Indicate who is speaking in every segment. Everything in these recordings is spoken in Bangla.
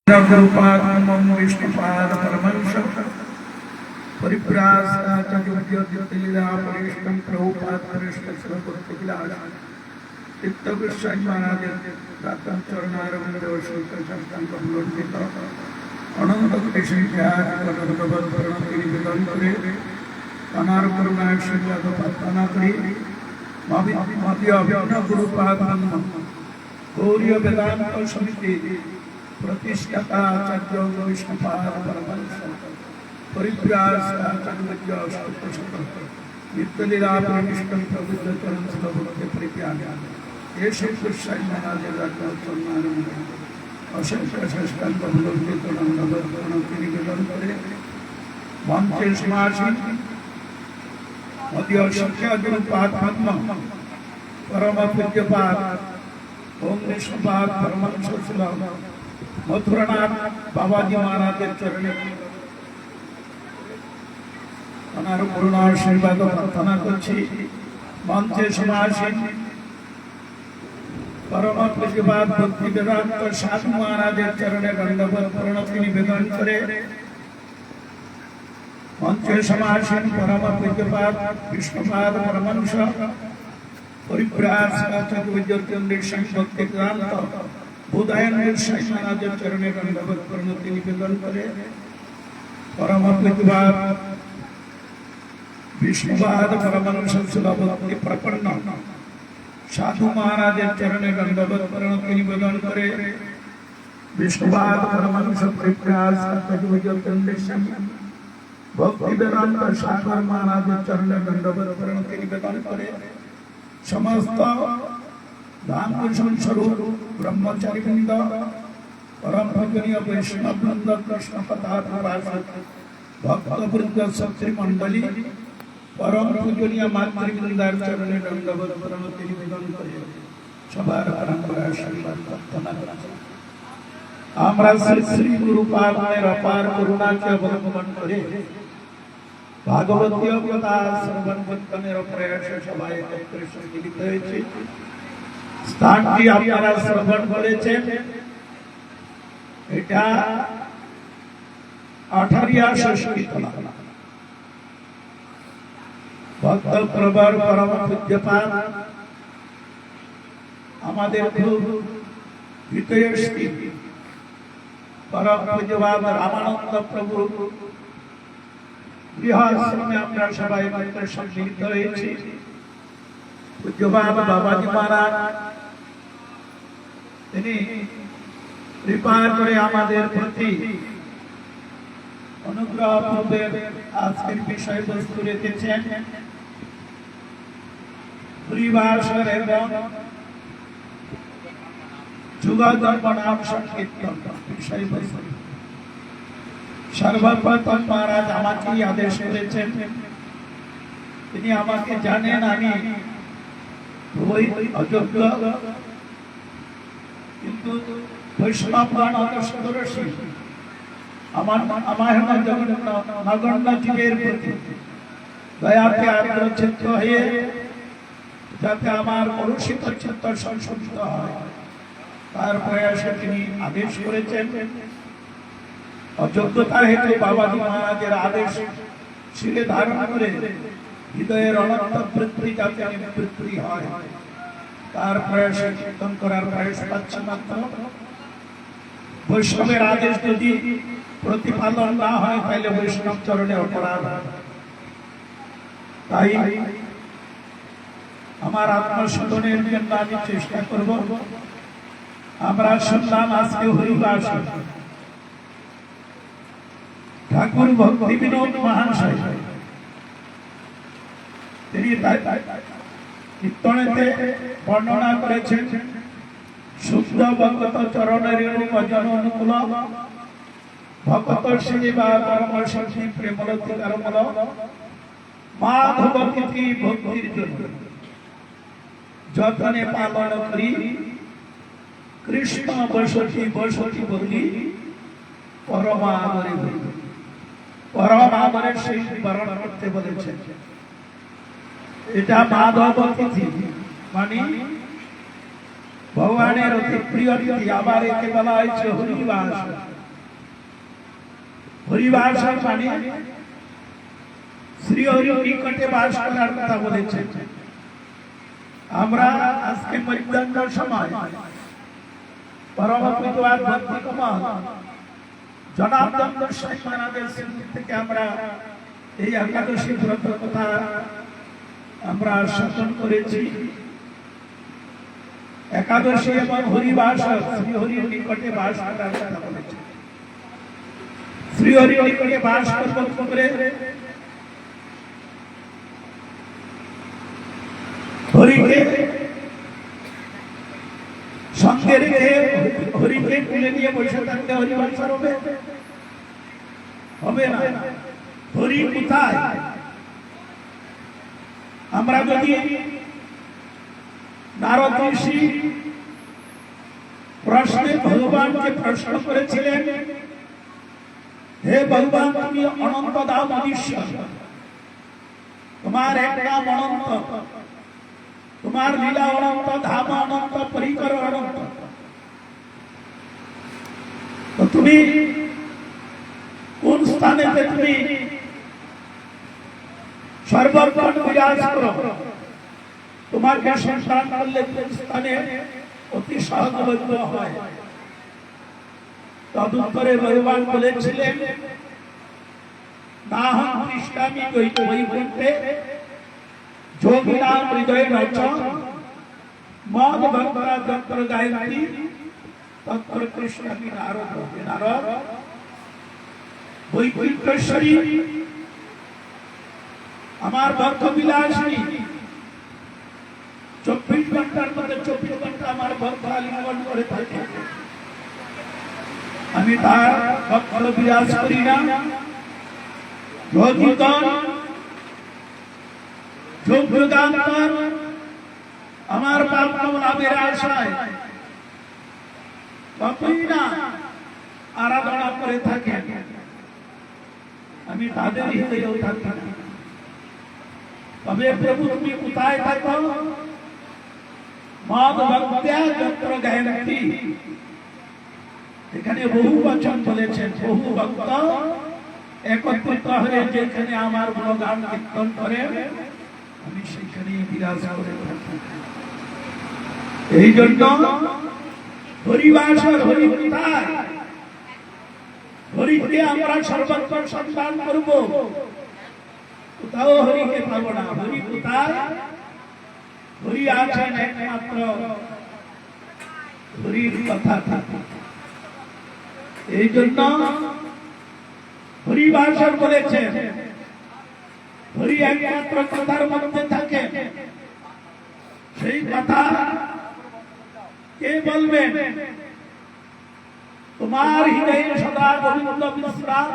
Speaker 1: गुरुपादमं विष्णुपाद परमंश परिप्रासाचर्योद्यतिलीलापरिष्टं प्रभुपाद परिष्टसर्वभूतविलास चित्तविश्वास महाराज दातन चरणारविंदोषितशब्दांकमलोटित अनंत कृष्णज्ञानवद्भवद्भरणति निवेदन करे अनार करुणाश्रीपादपात्मना करी मध्य अभिन्न गुरुपादमं गौरी वेदांत समिति प्रतिष्ठता आचार्य विष्णुपाद परमंश परिप्रासाचर्योद्यतिलीलापरिष्टं नित्यलीलापरिष्टं प्रबुद्धचरण सर्वभूत परित्याग ये श्री कृष्ण महाराज चरणारविंद अशंख्य षष्ठांगमलोटित अनंतवद्भरणति निवेदन करे वंचे समासी मध्य संख्या गुरुपाद परम पूज्यपाद ओम विष्णुपाद परमंश मथुरानाथ बाबाजी महाराज चरणे अनार करुणा आशीर्वाद प्रार्थना करछि मंचे समासीन परम पूज्यपाद भक्ति वेदांत साधु महाराज चरणे दंडवत प्रणति निवेदन करे मंचे समासीन परम पूज्यपाद विष्णुपाद परमंश परिप्रासाचर्योद्यतिलीलापरिष्टं भक्तिक्रांत बुधायन महाराज चरणे दंडवत प्रणति निवेदन करे परम पूज्यपाद विष्णुपाद परमंश भक्ति प्रपन्न साधु महाराज चरणे दंडवत प्रणति निवेदन करे विष्णुपाद परमंश परिप्रासाचर्योद्यतिलीलापरिष्टं भक्ति वेदांत सागर महाराज चरणे दंडवत प्रणति निवेदन करे समस्त धाम स्वरूप ब्रह्मचारी वृंद परम पूजनीय वैष्णव वृंद कृष्ण पदार्थ भक्त वृंद सत्री मंडली परम पूजनीय मातृवृंदार चरणे दंडवत प्रणति निवेदन करे सबार परंपरा आशीर्वाद प्रार्थना करा আমরা শ্রী গুরুপাদের অপার করুণাকে অবলম্বন করে ভাগবতীয় কথা শ্রবণ কীর্তনের প্রয়াসে সবাই একত্রে সম্মিলিত হয়েছে। স্থানটি আপনারা শ্রবণ করেছেন, এটা আঠারিয়া সংস্কৃতলা ভক্ত প্রবর পরম পূজ্যপাদ আমাদের খুব হিতৈষী परम पूज्यपाद रामानंद प्रभु गृहाश्रमे আমরা সবাই একত্রে সম্মিলিত হয়েছি। পূজ্যপাদ বাবাজি মহারাজ তিনি কৃপা করে আমাদের প্রতি অনুগ্রহ পূর্বক আজকের বিষয়বস্তু রেখেছেন পরিবারের এবং নাম সংকীর্তন বিষয়বস্তু। সর্বপ্রথম মহারাজ আমাকে আদেশ করেছেন, তিনি আমাকে জানেন আমি অযোগ্য, কিন্তু বৈষ্ণবগণ অতসদর্শী আমার নগণ্য জীবের প্রতি দয়াতে আগ্রচিত্ত হয়ে যাতে আমার কলুষিত চিত্ত সংশোধিত হয় তার প্রয়াসে তিনি আদেশ করেছেন। অযোগ্যতা হেতু বাবাজি মহারাজের আদেশ শিরে ধারণ করে হৃদয়ের অনন্ত বৃত্তি যাতে নিবৃত্তি হয় তার প্রয়াসে কীর্তন করার প্রয়াস পাচ্ছে মাত্র। বৈষ্ণবের আদেশ যদি প্রতিপালন না হয় তাহলে বৈষ্ণব চরণে অপরাধ। তাই আমার আত্মশোধনের জন্য আমি চেষ্টা করব। আমরা শুনলাম আজকে হরিবাস ঠাকুর ভক্তি বিনোদ মহাশয় তিনি কীর্তনেতে বর্ণনা করেছেন শুদ্ধ ভগত চরণের ভজন অনুকূল ভগত সেবা পরম শক্তি প্রেমলতি কর্মল মাধবতী ভক্তির জন্য যতনে পালন করি কৃষ্ণ বসতি বসতি বলি পরম আমরে বলি। পরম আমরের সেই বরণ করতে বলেছেন। এটা মাধব তিথি মানে ভগবানের অতি প্রিয় তিথি। আবার একে বলা হয়েছে হরিবাস। হরিবাসর মানে শ্রী হরির নিকটে বাস করার কথা বলেছেন। আমরা আজকে মধ্যাহ্নের সময় পরম বিদ্বান ভক্তি কমল জনার্দন গোস্বামী মহারাজের স্মৃতি থেকে আমরা এই একাদশী ব্রত কথা আমরা শাসন করেছি। একাদশী এবং হরিবাস শ্রী হরির নিকটে বাস করার কথা বলেছে। শ্রী হরির নিকটে বাস করে হরিকে সঙ্গে রেখে হরিকে তুলে নিয়ে বসে থাকতে হরিবাস হবে? হবে না। হরি কোথায়? আমরা যদি নারদ ঋষি প্রশ্নে ভগবানকে প্রশ্ন করেছিলেন, হে ভগবান তুমি অনন্ত দাম অধীশ্বর, তোমার এক নাম অনন্ত, তোমার লীলা অনন্ত, ধাম অনন্ত, পরিকর অনন্ত, তো তুমি কোন স্থানে তুমি সর্বক্ষণ বিরাজ করো? তোমাকে সন্তান করলে কোন স্থানে অতি সহজলভ্য হয়? তদুত্তরে ভগবান বলেছিলেন, নাহং কৃষ্ণামি বৈকুণ্ঠে যোগিনাম হৃদয়ে নচ মদ ভক্তা যত্র গায়ন্তি তত্র কৃষ্ণামি নারদ। নারদ বৈকুণ্ঠেশ্বরী আমার ভক্ত বিলাসিনী, 24 ঘন্টার মধ্যে 24 ঘন্টা আমার ভক্ত আলিঙ্গন করে থাকে। আমি তার ভক্ত বিরাজ করি না। যোগীগণ যোগদান্তর আমার পাপ লাভের আশায় কতই না আরাধনা করে থাকে, আমি তাদের হৃদয়েও থাকি না। তবে প্রভু তুমি কোথায় থাকো? মদ ভক্ত্যা যত্র গায়ন্তি, এখানে বহু বচন বলেছেন। বহু ভক্ত একত্রিত হয়ে যেখানে আমার গুণগান কীর্তন করে আমি সেখানে বিরাজ করে থাকি। এই জন্য হরিবাসর হরি কোথায়? হরিকে আমরা সর্বত্র সম্মান করব, কোথাও হরিকে পাবো না। হরি কোথায়? হরি আছেন একমাত্র হরির কথা থাকে। এই জন্য হরিবাসর বলেছেন, হরি একমাত্র কথার মধ্যে থাকে। সেই কথা কে বলবেন? তোমার হৃদয়ে সদা গোবিন্দ বিশ্রাম,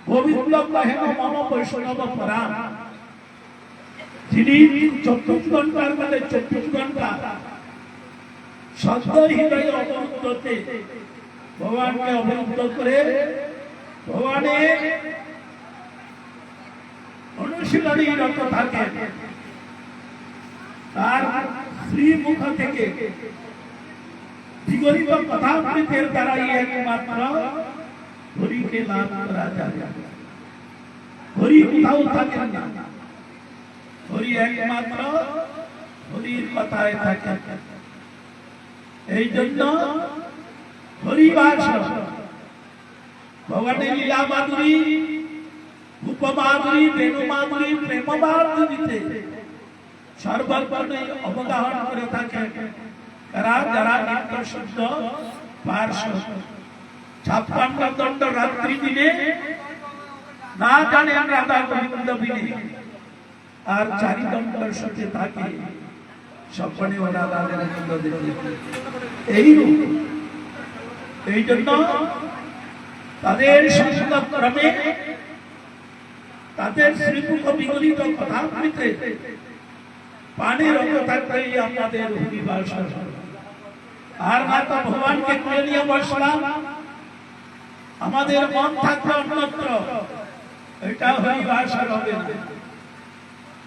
Speaker 1: গোবিন্দ কহেন মম বৈষ্ণব পরাণ। যিনি 24 ঘন্টার মধ্যে 24 ঘন্টা সদ্য হৃদয়ে অবরুদ্ধতে ভগবানকে অবরুদ্ধ করে ভগবানের অনুশীলনী রত থাকে, তার শ্রীমুখ থেকে বিগলিত কথামৃতের দ্বারাই একমাত্র হরিকে লাভ করা যায়। হরি কোথাও থাকেন না, হরি একমাত্র হরির কথায় থাকে। এই জন্য হরিবাস ভগবানের লীলা মাধুরী, রূপ মাধুরী, বেণু মাধুরী, প্রেম মাধুরীতে সর্বক্ষণে অবগাহন করে থাকে যারা নিত্য শুদ্ধ পার্শ্ব। 56 দণ্ড রাত্রি দিনে না জানে রাধা গোবিন্দ বিনে, আর 4 দণ্ডের সাথে থাকে স্বপ্নে ওরা রাধা গোবিন্দ দেখে। এই এই জন্য তাদের সংস্কৃতক্রমে তাদের শ্রীমুখ বিগলিত কথামৃতে পানির অবতারটাই আমাদের হরিবাস। আর মাতা ভগবানকে তুলে নিয়ে বসলাম, আমাদের মন থাকবে অন্যত্র, এটা হরিবাসা হবে না।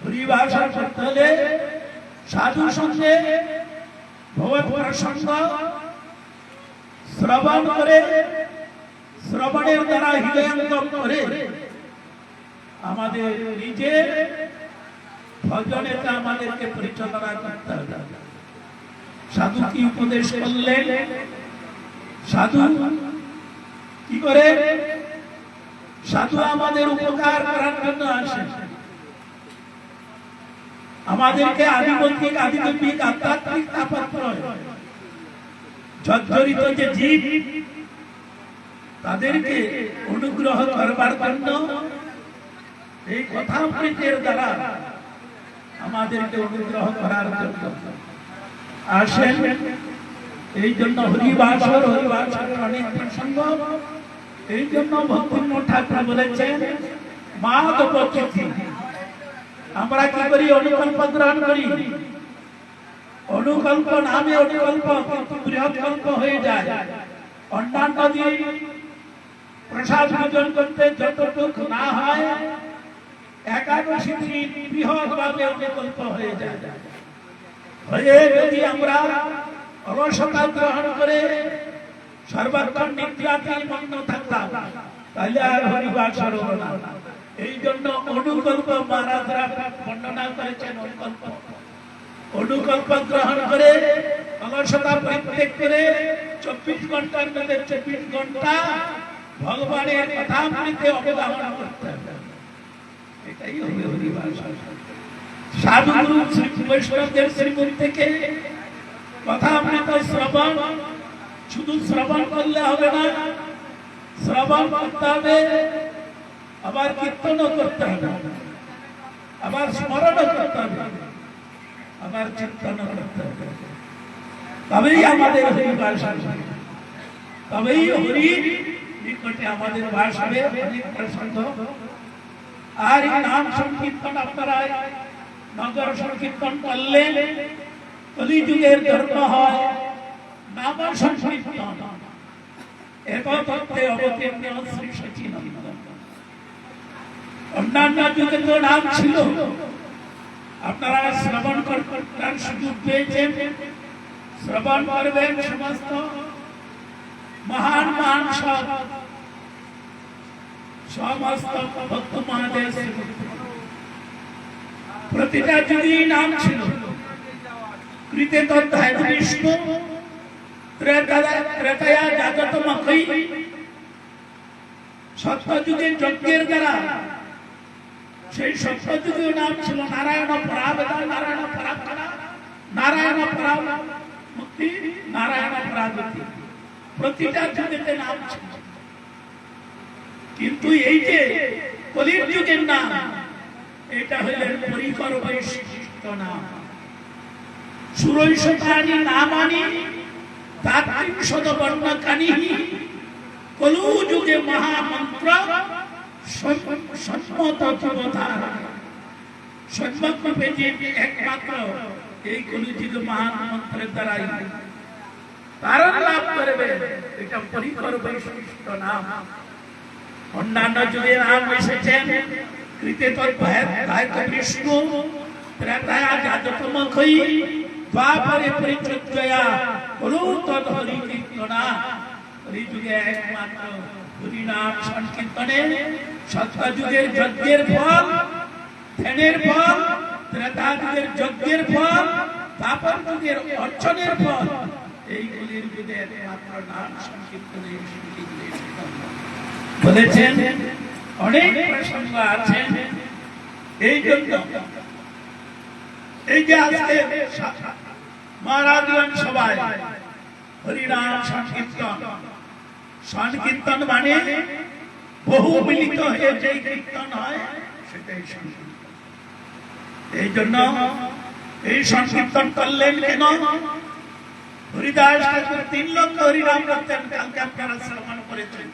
Speaker 1: হরিবাসা করতে হলে সাধু সঙ্গে ভগবত প্রসঙ্গ শ্রবণ করে শ্রবণের দ্বারা হৃদয়ঙ্গম করে আমাদের নিজের ভজনেতে আমাদেরকে পরিচালনা করতে হবে। সাধু কি উপদেশ করলেন? সাধু কি করে? সাধু আমাদের উপকার করার জন্য আসে, আমাদেরকে আদিবৌদ্ধিক আদিদৈবিক আধ্যাত্মিক তাপত্রয় জর্জরিত যে জীব তাদেরকে অনুগ্রহ করবার জন্য এই কথামৃতের দ্বারা আমাদেরকে অনুগ্রহ করার জন্য আসেন। এই জন্য হরিবাসর অনেক প্রসঙ্গ। এই জন্য ভক্তিপূর্ণ ঠাকুর বলেছেন মাধব চিঠি। আমরা কি করি? অনুকল্প গ্রহণ করি। অনুকল্প নামে অনুকল্প কিন্তু বৃহৎ কল্প হয়ে যায়। অন্যান্য দিন প্রসাদ ভোজন করতে যতটুকু না হয়, একাদশী দিন বৃহৎ ভাবে অনুকল্প হয়ে যায়। হয়ে যদি আমরা অলসতা গ্রহণ করে সর্বক্ষণ নিদ্রাতে মগ্ন থাকতাম, তাহলে আর হরিবাসর হলো না। এই জন্য অনুকল্প মহারাজরা বর্ণনা করেছেন। অনুকল্প গ্রহণ করে অলসতা পরিত্যাগ করে 24 ঘন্টার মধ্যে 24 ঘন্টা ভগবানের কথামৃতে অবগাহন করতে হবে। এটাই হবে হরিবাসর। সাধু গুরু বৈষ্ণবদের শ্রীমুখ থেকে কথামৃত শ্রবণ, শুধু শ্রবণ করলে হবে না, শ্রবণ করতে হবে, আবার কীর্তনও করতে হবে, আবার স্মরণও করতে হবে, আবার চিন্তনও করতে হবে। তবেই আমাদের হরিবাস আসবে, তবেই হরির নিকটে আমাদের বাস হবে। অনেক প্রসঙ্গ। আর এই নাম সংকীর্তন আপনারা নগর সংকীর্তন করলে কলিযুগের ধর্ম হয় নাম সংকীর্তন। একত্রে অবতীর্ণ শ্রী সচিনন্দন। অন্যান্য যুগে তো নাম ছিল, আপনারা শ্রবণ করার সুযোগ পেয়েছেন, শ্রবণ করবেন। সমস্ত মহান মহান সমস্ত ভক্ত মহাদেব প্রতিটা যুগে নাম ছিল। কৃতে তদ্ধায় বিষ্ণু, ত্রেতায়া জাগতমখৈ। সত্যযুগে যজ্ঞের দ্বারা সেই সত্যযুগেও নাম ছিল নারায়ণ পরাবেদা, নারায়ণ পরাকারা, নারায়ণ পরা মুক্তি, নারায়ণ পরাগতি। প্রতিটা যুগেতে নাম ছিল। কিন্তু এই যে কলির যুগের নাম, এটা হলেন পরিকর বৈশিষ্ট্য নাম। সুরৈষকানি নামানি তাত্রিংশদ বর্ণকানি। কলু যুগে মহামন্ত্র সম্মত জীবধার। সম্মতভাবে যে একমাত্র এই কলিযুগে মহান মন্ত্রের দ্বারাই তারা লাভ করবে, এটা পরিকর বৈশিষ্ট্য নাম। অন্যান্য যুগে নাম এসেছেন কৃতে তদ্ধায় বিষ্ণু, ত্রেতায়া জাগতমখৈ, দ্বাপরে পরিচর্যয়া কলু তদ হরি কীর্তনা। এই যুগে একমাত্র হরিনাম সংকীর্তনে সত্যযুগের যজ্ঞের ফল, ধ্যানের ফল, ত্রেতা যুগের যজ্ঞের ফল, দ্বাপর যুগের অর্চনের ফল। এইগুলির যুগে একমাত্র নাম সংকীর্তনে বলেছেন। অনেক প্রসঙ্গ আছে। এই জন্য এই যে আজকে মহারাজগণ সবাই হরিনাম সংকীর্তন, সংকীর্তন মানে বহু মিলিত হয়ে যে কীর্তন হয় সেটাই সংকীর্তন। এই জন্য এই সংকীর্তন করলেন কেন? হরিদাস ঠাকুর 3 লক্ষ হরিনাম করতেন। কালকে আপনারা শ্রবণ করেছেন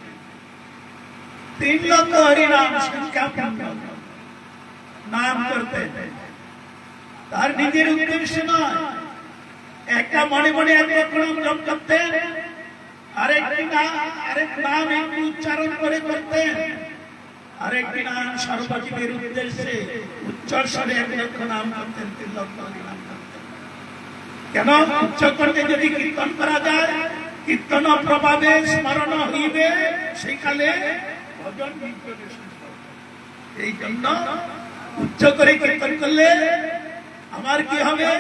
Speaker 1: 3 লক্ষ হরিনাম সংখ্যা নাম করতেন। তার নিজের উদ্দেশ্য নয়, একটা মনে মনে এক লক্ষ নাম জপ করতেন, আরেক নাম একটু উচ্চারণ করে করতেন, আরেকটি নাম সর্বজীবের উদ্দেশ্যে উচ্চস্বরে 1 লক্ষ নাম করতেন, 3 লক্ষ হরিনাম করতেন। কেন? উচ্চ করতে যদি কীর্তন করা যায়, কীর্তন প্রভাবে স্মরণ হইবে সেই কালে ভজন কীর্তনে শুনতে হবে। এই জন্য উচ্চ করে কীর্তন করলে আমার কি হবে,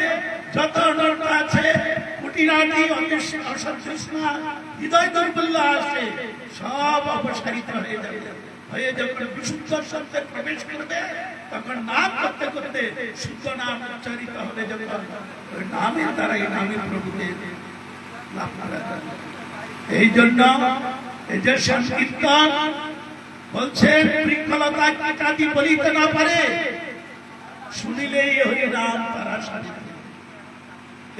Speaker 1: যত অনর্থ আছে কুটিনাটি অসন্তৃষ্ণা হৃদয় দুর্বল্য আছে সব অপসারিত হয়ে যাবে। হয়ে যখন বিশুদ্ধ শব্দে প্রবেশ করবে তখন নাম করতে করতে শুদ্ধ নাম উচ্চারিত হবে, যখন ওই নামের দ্বারা এই নামের প্রভুকে লাভ করা যাবে। এই জন্য এই যে সংকীর্তন বলছে বৃক্ষলতা কাটি বলিতে না পারে, শুনিলেই হরি নাম তারা সাজে।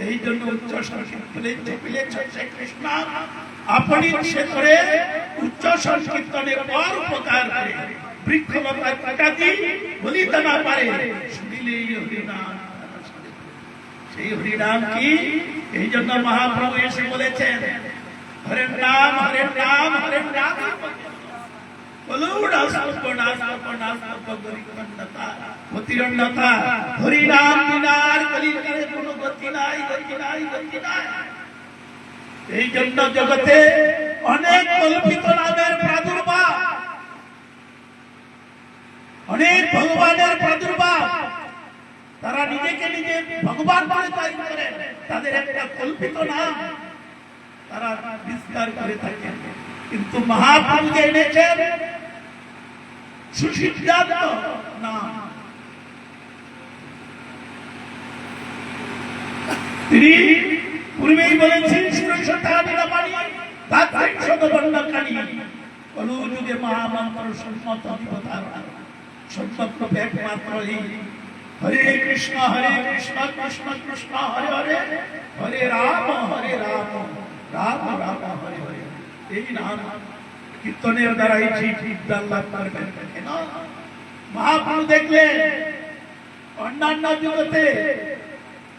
Speaker 1: এই জন্য উচ্চ সংকীর্তনে কৃষ্ণ আপনি সে করে উচ্চ সংকীর্তনের পর উপকার করে বৃক্ষলতা কাটি বলিতে না পারে, শুনিলেই হরি নাম তারা সাজে। সেই হরি নাম কি? এই জন্য মহাপ্রভু এসে বলেছেন হরে নাম হরে নাম হরে নাম এই জন্য জগতে অনেক কল্পিত নামের প্রাদুর্ভাব, অনেক ভগবানের প্রাদুর্ভাব। তারা নিজেকে নিজে ভগবান বলে দাবি করেন, তাদের একটা কল্পিত নাম তারা বিস্তার করে থাকেন। কিন্তু মহাপ্রভু যে এনেছেন সুসিদ্ধান্ত নাম, তিনি পূর্বেই বলেছেন কলযুগে মহামন্ত্র সম্মত সম্পন্ন একমাত্র এই হরে কৃষ্ণ কৃষ্ণ কৃষ্ণ হরে হরে হরে রাম রাম রাম হরে হরে। এই নাম কীর্তনের দ্বারা এই বিদ্যা লাভ করবেন। কেন? মহাপ্রভু দেখলেন অন্যান্য জগতে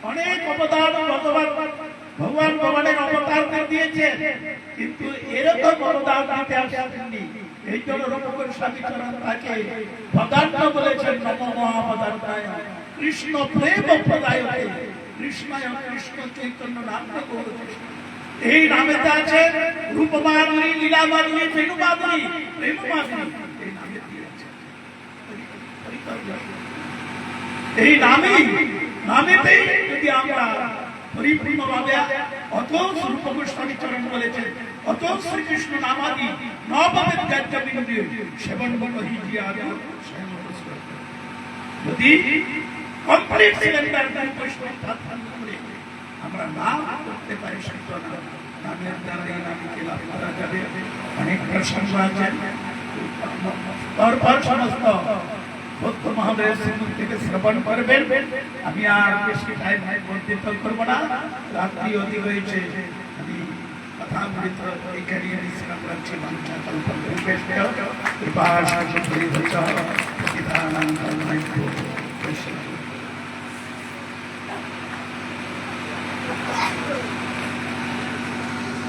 Speaker 1: অনেক অবদান ভগবান ভগবানের অবতার দিয়েছেন, কিন্তু এরকম অবদান দিতে আসেননি। এই জন্য রূপগোস্বামী স্বামী চরণ তাকে পদার্থ বলেছেন নম মহাপদার্থায় কৃষ্ণ প্রেম প্রদায়তে কৃষ্ণায় কৃষ্ণ চৈতন্য নাম গৌরকৃষ্ণ। এই নামেতে আছে রূপ মাধুরী, লীলা মাধুরী, বেণু মাধুরী, প্রেম মাধুরী। এই নামে দিয়েছে এই নামেতেই যদি আমরা পরিপূর্ণভাবে অত রূপ গোস্বামী চরণ বলেছেন অত শ্রীকৃষ্ণ নামাদি নববিদ্যার্থ বিন্দু সেবন বহি আদি যদি কমপ্লিট সিলিন্ডার আমরা নাম করতে পারি, নামের দ্বারা এই নামকে লাভ করা যাবে। অনেক প্রসঙ্গ আছে, তারপর সমস্ত ভক্ত মহোদয়ের শ্রীমুখ থেকে শ্রবণ করবেন। আমি আর বেশি টাইম বর্ধিত করবো না, রাত্রি অধিক হয়েছে। আমি কথামৃত এখানে বিশ্রাম রাখছি।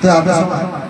Speaker 2: তো আমরা